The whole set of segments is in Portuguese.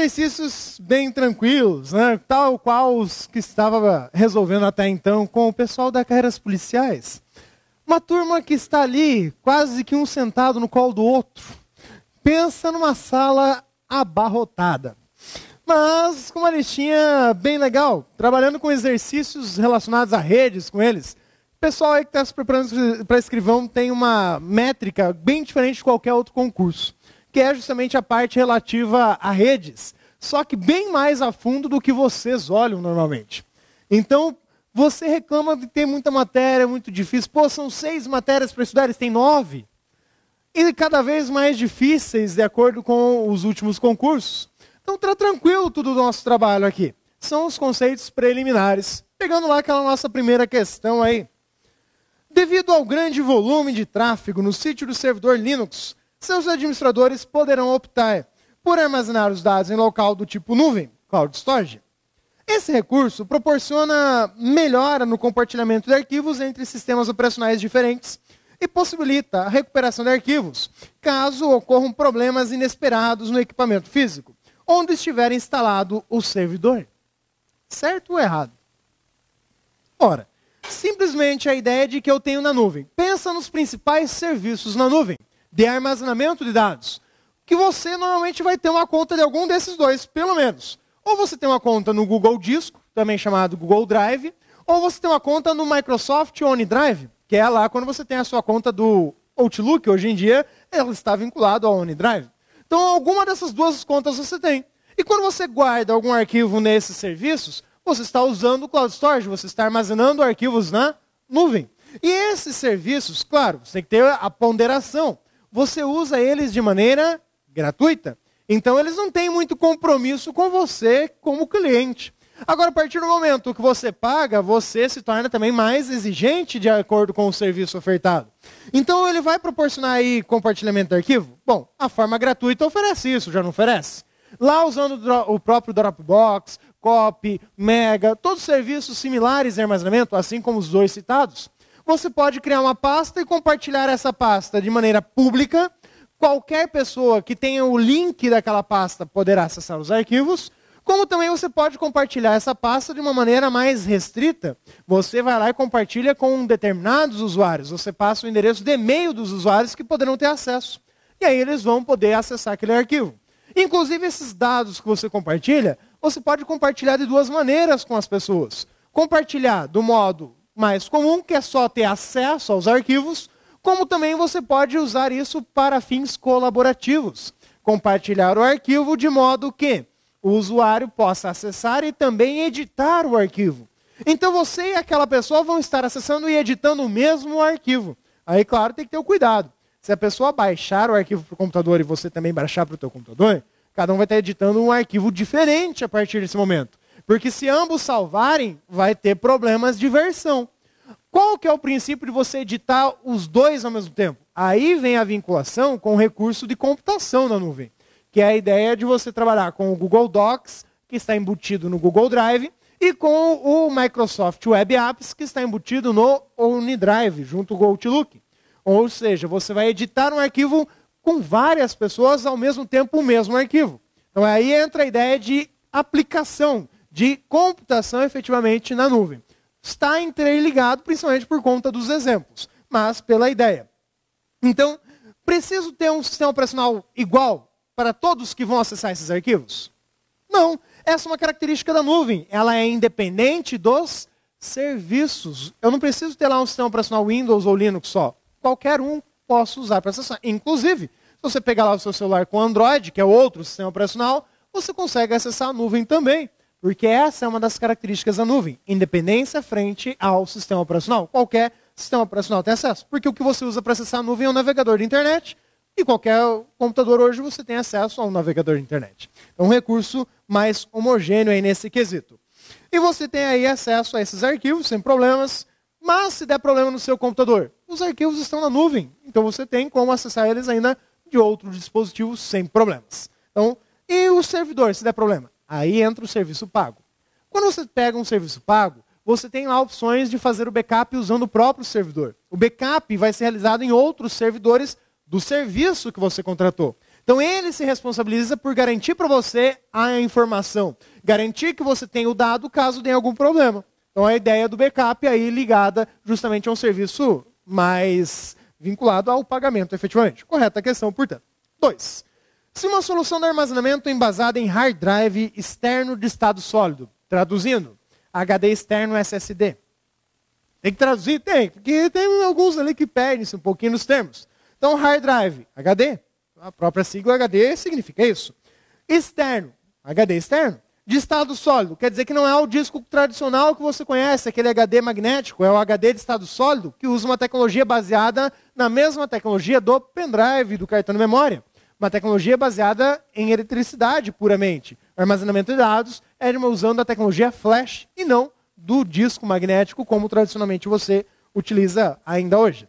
exercícios bem tranquilos, né? Tal qual os que estava resolvendo até então com o pessoal das carreiras policiais. Uma turma que está ali, quase que um sentado no colo do outro. Pensa numa sala abarrotada. Mas com uma listinha bem legal, trabalhando com exercícios relacionados a redes com eles. O pessoal aí que está se preparando para escrivão tem uma métrica bem diferente de qualquer outro concurso, que é justamente a parte relativa a redes, só que bem mais a fundo do que vocês olham normalmente. Então, você reclama de ter muita matéria, muito difícil. Pô, são 6 matérias para estudar, eles têm 9. E cada vez mais difíceis, de acordo com os últimos concursos. Então, está tranquilo tudo do nosso trabalho aqui. São os conceitos preliminares. Pegando lá aquela nossa primeira questão aí. Devido ao grande volume de tráfego no sítio do servidor Linux, seus administradores poderão optar por armazenar os dados em local do tipo nuvem, Cloud Storage. Esse recurso proporciona melhora no compartilhamento de arquivos entre sistemas operacionais diferentes e possibilita a recuperação de arquivos, caso ocorram problemas inesperados no equipamento físico, onde estiver instalado o servidor. Certo ou errado? Ora, simplesmente a ideia de que eu tenho na nuvem. Pensa nos principais serviços na nuvem, de armazenamento de dados, que você normalmente vai ter uma conta de algum desses dois, pelo menos. Ou você tem uma conta no Google Disco, também chamado Google Drive, ou você tem uma conta no Microsoft OneDrive, que é lá quando você tem a sua conta do Outlook, hoje em dia, ela está vinculada ao OneDrive. Então, alguma dessas duas contas você tem. E quando você guarda algum arquivo nesses serviços, você está usando o Cloud Storage, você está armazenando arquivos na nuvem. E esses serviços, claro, você tem que ter a ponderação. Você usa eles de maneira gratuita. Então, eles não têm muito compromisso com você como cliente. Agora, a partir do momento que você paga, você se torna também mais exigente de acordo com o serviço ofertado. Então, ele vai proporcionar aí compartilhamento de arquivo? Bom, a forma gratuita oferece isso, já não oferece? Lá, usando o próprio Dropbox, Copy, Mega, todos serviços similares de armazenamento, assim como os dois citados, você pode criar uma pasta e compartilhar essa pasta de maneira pública. Qualquer pessoa que tenha o link daquela pasta poderá acessar os arquivos, como também você pode compartilhar essa pasta de uma maneira mais restrita. Você vai lá e compartilha com determinados usuários. Você passa o endereço de e-mail dos usuários que poderão ter acesso. E aí eles vão poder acessar aquele arquivo. Inclusive, esses dados que você compartilha, você pode compartilhar de duas maneiras com as pessoas. Compartilhar do modo mais comum, que é só ter acesso aos arquivos, como também você pode usar isso para fins colaborativos. Compartilhar o arquivo de modo que o usuário possa acessar e também editar o arquivo. Então você e aquela pessoa vão estar acessando e editando o mesmo arquivo. Aí, claro, tem que ter o cuidado. Se a pessoa baixar o arquivo para o computador e você também baixar para o teu computador, cada um vai estar editando um arquivo diferente a partir desse momento. Porque se ambos salvarem, vai ter problemas de versão. Qual que é o princípio de você editar os dois ao mesmo tempo? Aí vem a vinculação com o recurso de computação na nuvem, que é a ideia de você trabalhar com o Google Docs, que está embutido no Google Drive, e com o Microsoft Web Apps, que está embutido no OneDrive, junto com o Outlook. Ou seja, você vai editar um arquivo com várias pessoas ao mesmo tempo o mesmo arquivo. Então aí entra a ideia de aplicação, de computação efetivamente na nuvem. Está interligado principalmente por conta dos exemplos, mas pela ideia. Então, preciso ter um sistema operacional igual para todos que vão acessar esses arquivos? Não, essa é uma característica da nuvem. Ela é independente dos serviços. Eu não preciso ter lá um sistema operacional Windows ou Linux só. Qualquer um posso usar para acessar. Inclusive, se você pegar lá o seu celular com Android, que é outro sistema operacional, você consegue acessar a nuvem também. Porque essa é uma das características da nuvem. Independência frente ao sistema operacional. Qualquer sistema operacional tem acesso. Porque o que você usa para acessar a nuvem é um navegador de internet. E qualquer computador hoje você tem acesso a um navegador de internet. É um recurso mais homogêneo aí nesse quesito. E você tem aí acesso a esses arquivos sem problemas. Mas se der problema no seu computador, os arquivos estão na nuvem. Então você tem como acessar eles ainda de outros dispositivos sem problemas. Então, e o servidor, se der problema? Aí entra o serviço pago. Quando você pega um serviço pago, você tem lá opções de fazer o backup usando o próprio servidor. O backup vai ser realizado em outros servidores do serviço que você contratou. Então ele se responsabiliza por garantir para você a informação, garantir que você tenha o dado caso tenha algum problema. Então a ideia do backup aí ligada justamente a um serviço mais vinculado ao pagamento efetivamente. Correta a questão, portanto. 2. Se uma solução de armazenamento embasada em hard drive externo de estado sólido, traduzindo, HD externo SSD. Tem que traduzir? Tem, porque tem alguns ali que perdem-se um pouquinho nos termos. Então, hard drive, HD, a própria sigla HD significa isso. Externo, HD externo, de estado sólido, quer dizer que não é o disco tradicional que você conhece, aquele HD magnético, é o HD de estado sólido, que usa uma tecnologia baseada na mesma tecnologia do pendrive, do cartão de memória. Uma tecnologia baseada em eletricidade puramente. O armazenamento de dados é usando a tecnologia flash e não do disco magnético, como tradicionalmente você utiliza ainda hoje.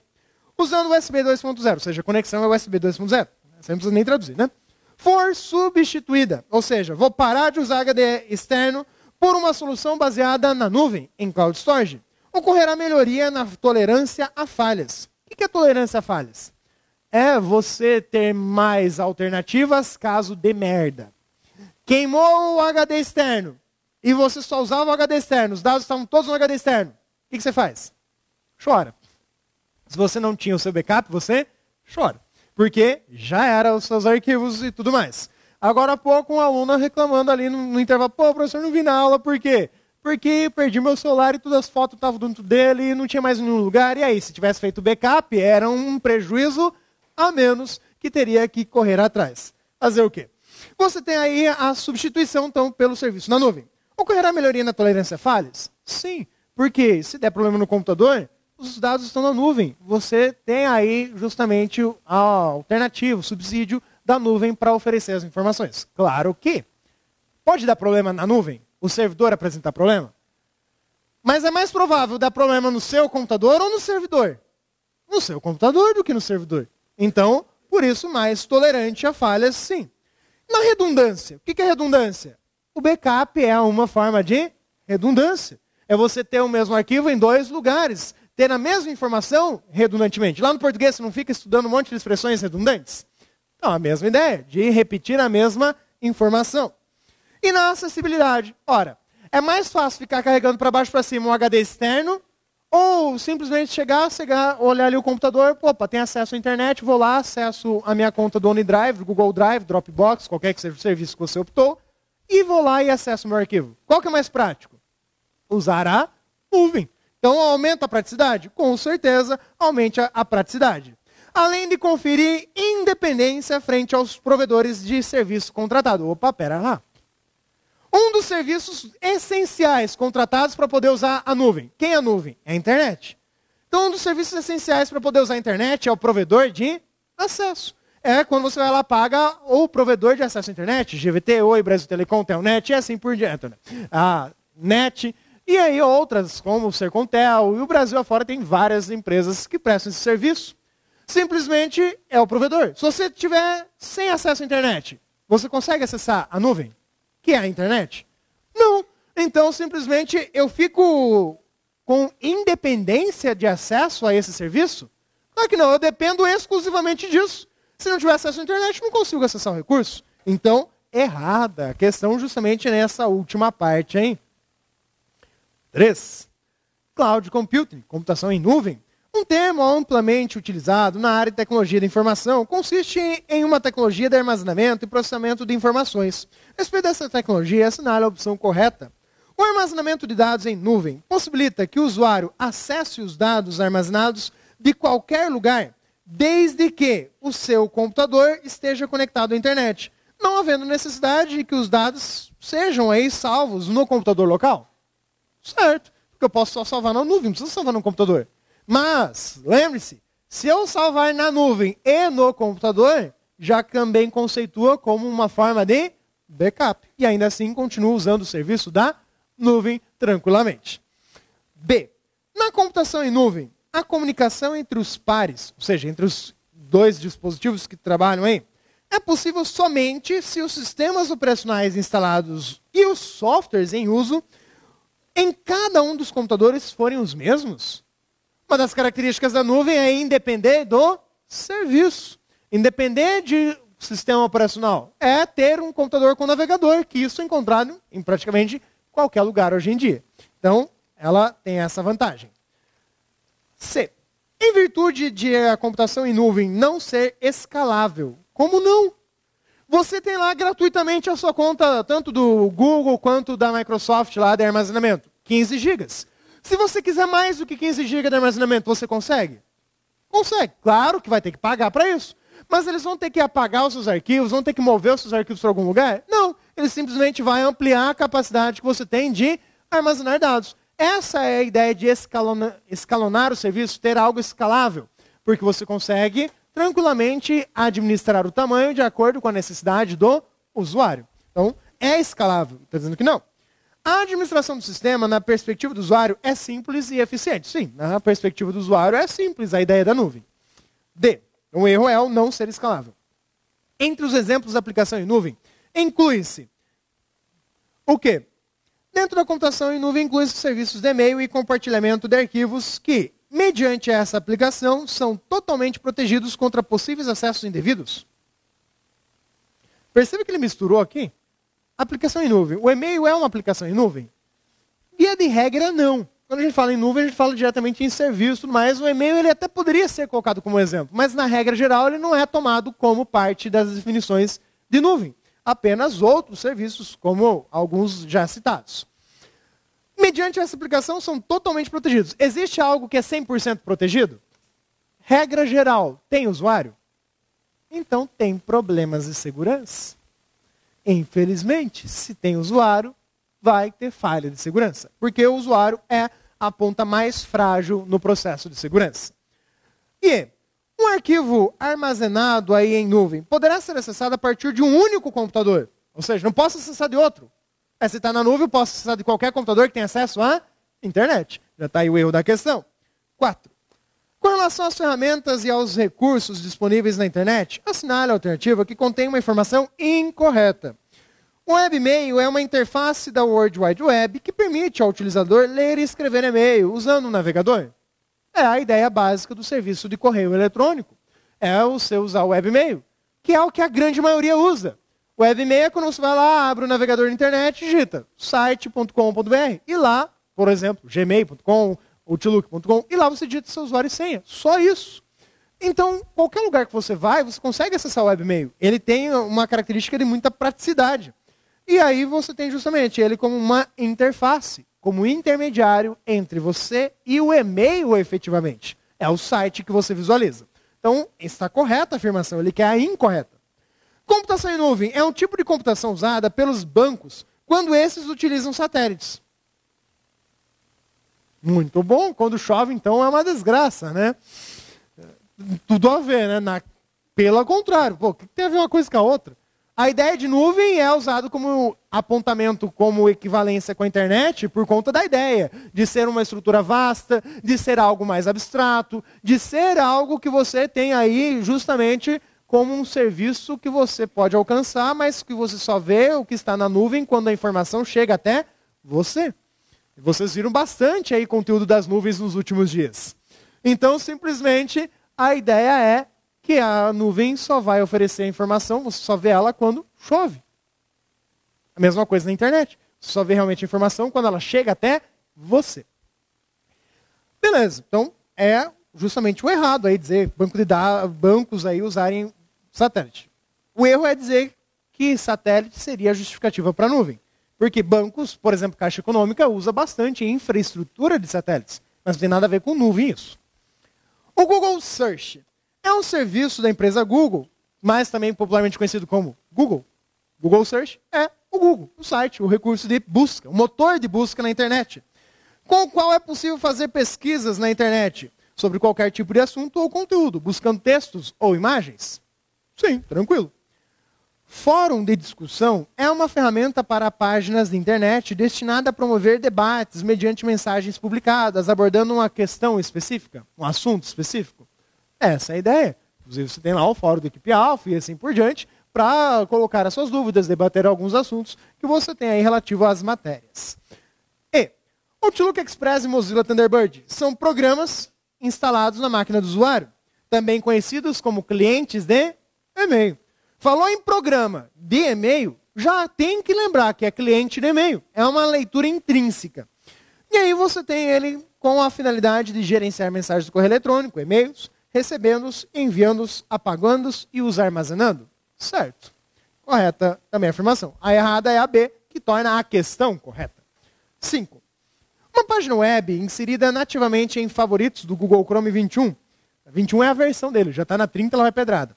Usando USB 2.0, ou seja, a conexão é USB 2.0. Você não precisa nem traduzir, né? For substituída, ou seja, vou parar de usar HD externo por uma solução baseada na nuvem, em cloud storage. Ocorrerá melhoria na tolerância a falhas. O que é tolerância a falhas? É você ter mais alternativas caso dê merda. Queimou o HD externo e você só usava o HD externo, os dados estavam todos no HD externo. O que você faz? Chora. Se você não tinha o seu backup, você chora. Porque já eram os seus arquivos e tudo mais. Agora há pouco um aluno reclamando ali no intervalo, pô, professor, não vi na aula, por quê? Porque perdi meu celular e todas as fotos estavam dentro dele e não tinha mais nenhum lugar. E aí, se tivesse feito backup, era um prejuízo a menos que teria que correr atrás. Fazer o quê? Você tem aí a substituição, então, pelo serviço na nuvem. Ocorrerá melhoria na tolerância a falhas? Sim, porque se der problema no computador, os dados estão na nuvem. Você tem aí justamente a alternativa, o subsídio da nuvem para oferecer as informações. Claro que pode dar problema na nuvem, o servidor apresentar problema, mas é mais provável dar problema no seu computador ou no servidor? No seu computador do que no servidor. Então, por isso, mais tolerante a falhas, sim. Na redundância, o que é redundância? O backup é uma forma de redundância. É você ter o mesmo arquivo em dois lugares, ter a mesma informação redundantemente. Lá no português você não fica estudando um monte de expressões redundantes? Então, a mesma ideia, de repetir a mesma informação. E na acessibilidade? Ora, é mais fácil ficar carregando para baixo e para cima um HD externo ou simplesmente chegar, olhar ali o computador, opa, tem acesso à internet, vou lá, acesso a minha conta do OneDrive, do Google Drive, Dropbox, qualquer que seja o serviço que você optou, e vou lá e acesso o meu arquivo. Qual que é mais prático? Usar a nuvem. Então, aumenta a praticidade? Com certeza, aumenta a praticidade. Além de conferir independência frente aos provedores de serviço contratado. Opa, pera lá. Um dos serviços essenciais contratados para poder usar a nuvem. Quem é a nuvem? É a internet. Então, um dos serviços essenciais para poder usar a internet é o provedor de acesso. É quando você vai lá, paga o provedor de acesso à internet, GVT, Oi, Brasil Telecom, Telnet, e assim por diante. A NET, e aí outras, como o Sercontel, e o Brasil afora tem várias empresas que prestam esse serviço. Simplesmente é o provedor. Se você tiver sem acesso à internet, você consegue acessar a nuvem? Que é a internet? Não. Então, simplesmente, eu fico com independência de acesso a esse serviço? Claro que não, eu dependo exclusivamente disso. Se não tiver acesso à internet, não consigo acessar o recurso. Então, errada a questão justamente nessa última parte, hein? 3. Cloud Computing, computação em nuvem. Um termo amplamente utilizado na área de tecnologia da informação consiste em uma tecnologia de armazenamento e processamento de informações. A respeito dessa tecnologia, assinale a opção correta. O armazenamento de dados em nuvem possibilita que o usuário acesse os dados armazenados de qualquer lugar, desde que o seu computador esteja conectado à internet, não havendo necessidade de que os dados sejam aí salvos no computador local. Certo, porque eu posso só salvar na nuvem, não preciso salvar no computador. Mas, lembre-se, se eu salvar na nuvem e no computador, já também conceitua como uma forma de backup. E ainda assim, continuo usando o serviço da nuvem tranquilamente. B. Na computação em nuvem, a comunicação entre os pares, ou seja, entre os dois dispositivos que trabalham aí, é possível somente se os sistemas operacionais instalados e os softwares em uso em cada um dos computadores forem os mesmos. Uma das características da nuvem é independer do serviço. Independer de sistema operacional? É ter um computador com navegador, que isso é encontrado em praticamente qualquer lugar hoje em dia. Então, ela tem essa vantagem. C. Em virtude de a computação em nuvem não ser escalável. Como não? Você tem lá gratuitamente a sua conta, tanto do Google quanto da Microsoft lá de armazenamento. 15 GB. Se você quiser mais do que 15 GB de armazenamento, você consegue? Consegue. Claro que vai ter que pagar para isso. Mas eles vão ter que apagar os seus arquivos, vão ter que mover os seus arquivos para algum lugar? Não. Ele simplesmente vai ampliar a capacidade que você tem de armazenar dados. Essa é a ideia de escalonar o serviço, ter algo escalável. Porque você consegue tranquilamente administrar o tamanho de acordo com a necessidade do usuário. Então, é escalável. Está dizendo que não. A administração do sistema, na perspectiva do usuário, é simples e eficiente. Sim, na perspectiva do usuário é simples a ideia da nuvem. D. O erro é o não ser escalável. Entre os exemplos da aplicação em nuvem, inclui-se o quê? Dentro da computação em nuvem, inclui-se serviços de e-mail e compartilhamento de arquivos que, mediante essa aplicação, são totalmente protegidos contra possíveis acessos indevidos. Percebe que ele misturou aqui? Aplicação em nuvem. O e-mail é uma aplicação em nuvem? Via de regra, não. Quando a gente fala em nuvem, a gente fala diretamente em serviço, mas o e-mail ele até poderia ser colocado como exemplo, mas na regra geral ele não é tomado como parte das definições de nuvem. Apenas outros serviços, como alguns já citados. Mediante essa aplicação, são totalmente protegidos. Existe algo que é 100% protegido? Regra geral, tem usuário? Então tem problemas de segurança. Infelizmente, se tem usuário, vai ter falha de segurança. Porque o usuário é a ponta mais frágil no processo de segurança. E um arquivo armazenado aí em nuvem poderá ser acessado a partir de um único computador. Ou seja, não posso acessar de outro. Se está na nuvem, eu posso acessar de qualquer computador que tenha acesso à internet. Já está aí o erro da questão. 4. Com relação às ferramentas e aos recursos disponíveis na internet, assinale a alternativa que contém uma informação incorreta. O webmail é uma interface da World Wide Web que permite ao utilizador ler e escrever e-mail usando um navegador. É a ideia básica do serviço de correio eletrônico. É você usar o webmail, que é o que a grande maioria usa. O webmail é quando você vai lá, abre o navegador da internet e digita site.com.br. E lá, por exemplo, gmail.com, outlook.com, e lá você digita seu usuário e senha. Só isso. Então, qualquer lugar que você vai, você consegue acessar o webmail. Ele tem uma característica de muita praticidade. E aí você tem justamente ele como uma interface, como intermediário entre você e o e-mail efetivamente. É o site que você visualiza. Então, está correta a afirmação, ele quer a incorreta. Computação em nuvem é um tipo de computação usada pelos bancos quando esses utilizam satélites. Muito bom, quando chove então é uma desgraça, né? Tudo a ver, né? Pelo contrário, o que tem a ver uma coisa com a outra? A ideia de nuvem é usada como apontamento, como equivalência com a internet, por conta da ideia de ser uma estrutura vasta, de ser algo mais abstrato, de ser algo que você tem aí justamente como um serviço que você pode alcançar, mas que você só vê o que está na nuvem quando a informação chega até você. Vocês viram bastante aí conteúdo das nuvens nos últimos dias. Então, simplesmente, a ideia é que a nuvem só vai oferecer a informação, você só vê ela quando chove. A mesma coisa na internet. Você só vê realmente a informação quando ela chega até você. Beleza, então é justamente o errado aí dizer bancos aí usarem satélite. O erro é dizer que satélite seria a justificativa para a nuvem. Porque bancos, por exemplo, Caixa Econômica, usa bastante infraestrutura de satélites. Mas não tem nada a ver com nuvem isso. O Google Search é um serviço da empresa Google, mas também popularmente conhecido como Google. Google Search é o Google, o site, o recurso de busca, o motor de busca na internet, com o qual é possível fazer pesquisas na internet sobre qualquer tipo de assunto ou conteúdo, buscando textos ou imagens. Sim, tranquilo. Fórum de discussão é uma ferramenta para páginas de internet destinada a promover debates mediante mensagens publicadas, abordando uma questão específica, um assunto específico. Essa é a ideia. Inclusive, você tem lá o fórum da equipe Alpha e assim por diante, para colocar as suas dúvidas, debater alguns assuntos que você tem aí relativo às matérias. E Outlook Express e Mozilla Thunderbird são programas instalados na máquina do usuário, também conhecidos como clientes de e-mail. Falou em programa de e-mail, já tem que lembrar que é cliente de e-mail. É uma leitura intrínseca. E aí você tem ele com a finalidade de gerenciar mensagens do correio eletrônico, e-mails, recebendo-os, enviando-os, apagando-os e os armazenando. Certo. Correta também a afirmação. A errada é a B, que torna a questão correta. 5. Uma página web inserida nativamente em favoritos do Google Chrome 21. A 21 é a versão dele, já está na 30, ela vai pedrada.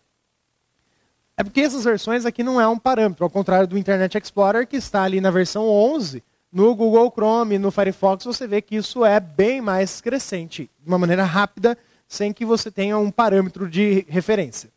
É porque essas versões aqui não é um parâmetro, ao contrário do Internet Explorer, que está ali na versão 11, no Google Chrome, no Firefox, você vê que isso é bem mais crescente, de uma maneira rápida, sem que você tenha um parâmetro de referência.